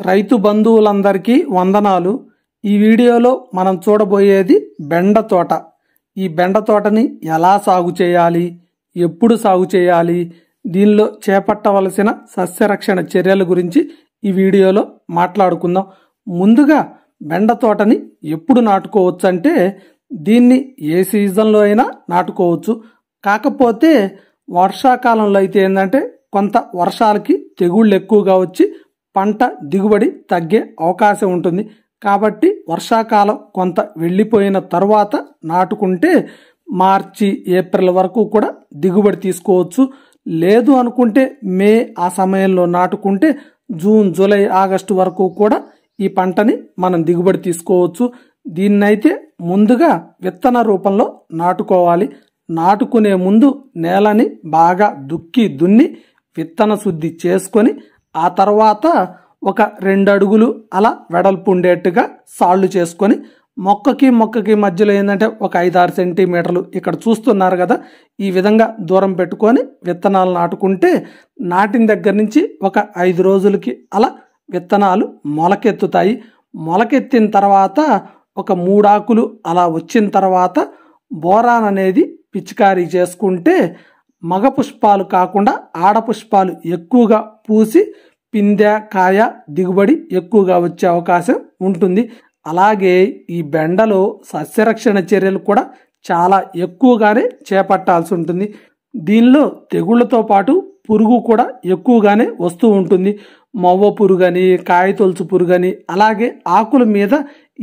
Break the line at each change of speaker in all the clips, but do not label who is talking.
రైతు బంధువులందరికీ వందనాలు। ఈ వీడియోలో మనం చూడబోయేది బెండ తోట। ఈ బెండ తోటని ఎలా సాగు చేయాలి, ఎప్పుడు సాగు చేయాలి, దీనిలో చేపట్టవలసిన సస్యరక్షణ చర్యల గురించి ఈ వీడియోలో మాట్లాడుకుందాం। ముందుగా బెండ తోటని ఎప్పుడు నాటుకోవచ్చు అంటే దీన్ని ఏ సీజన్లో అయినా నాటుకోవచ్చు। కాకపోతే వర్షాకాలంలో అయితే ఏంటంటే కొంత వర్షాలకి తెగుళ్ళు ఎక్కువగా వచ్చి పంట దిగుబడి తగ్గే అవకాశం ఉంటుంది। కాబట్టి వర్షాకాలం కొంత వెళ్ళిపోయిన తర్వాత నాటుకుంటే మార్చి ఏప్రిల్ వరకు కూడా దిగుబడి తీసుకోవచ్చు। లేదు అనుకుంటే మే ఆ సమయంలో నాటుకుంటే జూన్ జూలై ఆగస్టు వరకు కూడా ఈ పంటని మనం దిగుబడి తీసుకోవచ్చు। దీన్నైతే ముందుగా విత్తన రూపంలో నాటుకోవాలి। నాటుకునే ముందు నేలని బాగా దున్ని విత్తన శుద్ధి చేసుకొని ఆ తర్వాత ఒక 2 అడుగులు అలా వెడల్పు ఉండేట్టుగా సాళ్లు చేసుకొని మొక్కకి మధ్యలో ఏంటంటే ఒక 5-6 సెంటీమీటర్లు ఇక్కడ చూస్తున్నారు కదా, ఈ విధంగా దూరం పెట్టుకొని విత్తనాలు నాటుకుంటే నాటిన దగ్గర నుంచి ఒక 5 రోజులకి అలా విత్తనాలు మొలకెత్తుతాయి। మొలకెత్తిన తర్వాత ఒక 3 ఆకులు అలా వచ్చిన తర్వాత బోరాన్ అనేది పిచికారీ చేసుకుంటే మగ పుష్పాలు కాకుండా ఆడ పుష్పాలు ఎక్కువగా పూసి పిందె కాయ దిగుబడి ఎక్కువగా వచ్చే అవకాశం ఉంటుంది। అలాగే ఈ బెండలో సస్యరక్షణ చర్యలు కూడా చాలా ఎక్కువగానే చేపట్టాల్సి ఉంటుంది। దీనిలో తెగుళ్లతో పాటు పురుగు కూడా ఎక్కువగానే వస్తూ ఉంటుంది। మొవ్వ పురుగని, కాయ తొలుచు పురుగని, అలాగే ఆకుల మీద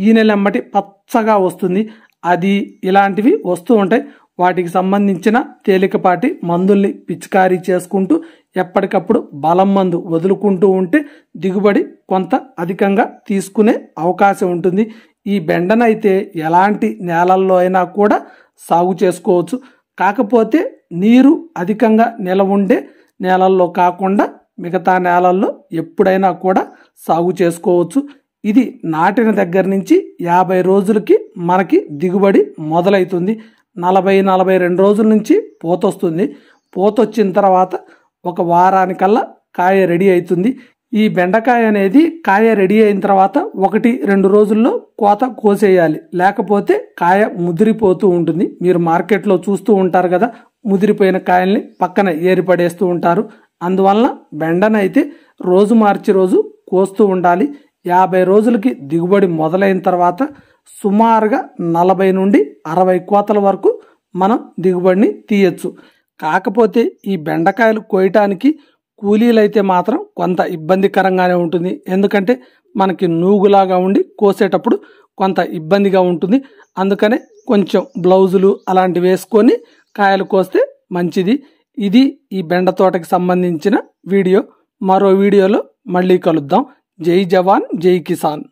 ఈనెలెమ్మటి పచ్చగా వస్తుంది, అది ఇలాంటివి వస్తూ ఉంటాయి। వాటికి సంబంధించిన తేలికపాటి మందుల్ని పిచికారీ చేసుకుంటూ ఎప్పటికప్పుడు బలం మందు వదులుకుంటూ ఉంటే దిగుబడి కొంత అధికంగా తీసుకునే అవకాశం ఉంటుంది। ఈ బెండనైతే ఎలాంటి నేలల్లో అయినా కూడా సాగు చేసుకోవచ్చు। కాకపోతే నీరు అధికంగా నిలవ ఉండే నేలల్లో కాకుండా మిగతా నేలల్లో ఎప్పుడైనా కూడా సాగు చేసుకోవచ్చు। ఇది నాటిన దగ్గర నుంచి 50 రోజులకి మనకి దిగుబడి మొదలవుతుంది। 40-42 రోజుల నుంచి పోతొస్తుంది। పోతొచ్చిన తర్వాత ఒక వారానికల్లా కాయ రెడీ అవుతుంది। ఈ బెండకాయ అనేది కాయ రెడీ అయిన తర్వాత 1-2 రోజుల్లో కోత కోసేయాలి, లేకపోతే కాయ ముదిరిపోతూ ఉంటుంది। మీరు మార్కెట్లో చూస్తూ ఉంటారు కదా, ముదిరిపోయిన కాయల్ని పక్కన ఏరిపడేస్తూ ఉంటారు। అందువలన బెండనైతే రోజు మార్చి రోజు కోస్తూ ఉండాలి। 50 రోజులకి దిగుబడి మొదలైన తర్వాత సుమారుగా 40-60 కోతల వరకు మనం దిగుబడిని తీయచ్చు। కాకపోతే ఈ బెండకాయలు కోయటానికి కూలీలైతే మాత్రం కొంత ఇబ్బందికరంగానే ఉంటుంది, ఎందుకంటే మనకి నూగులాగా ఉండి కోసేటప్పుడు కొంత ఇబ్బందిగా ఉంటుంది। అందుకనే కొంచెం బ్లౌజులు అలాంటివి వేసుకొని కాయలు కోస్తే మంచిది। ఇది ఈ బెండ తోటకి సంబంధించిన వీడియో। మరో వీడియోలో మళ్ళీ కలుద్దాం। జై జవాన్ జై కిసాన్।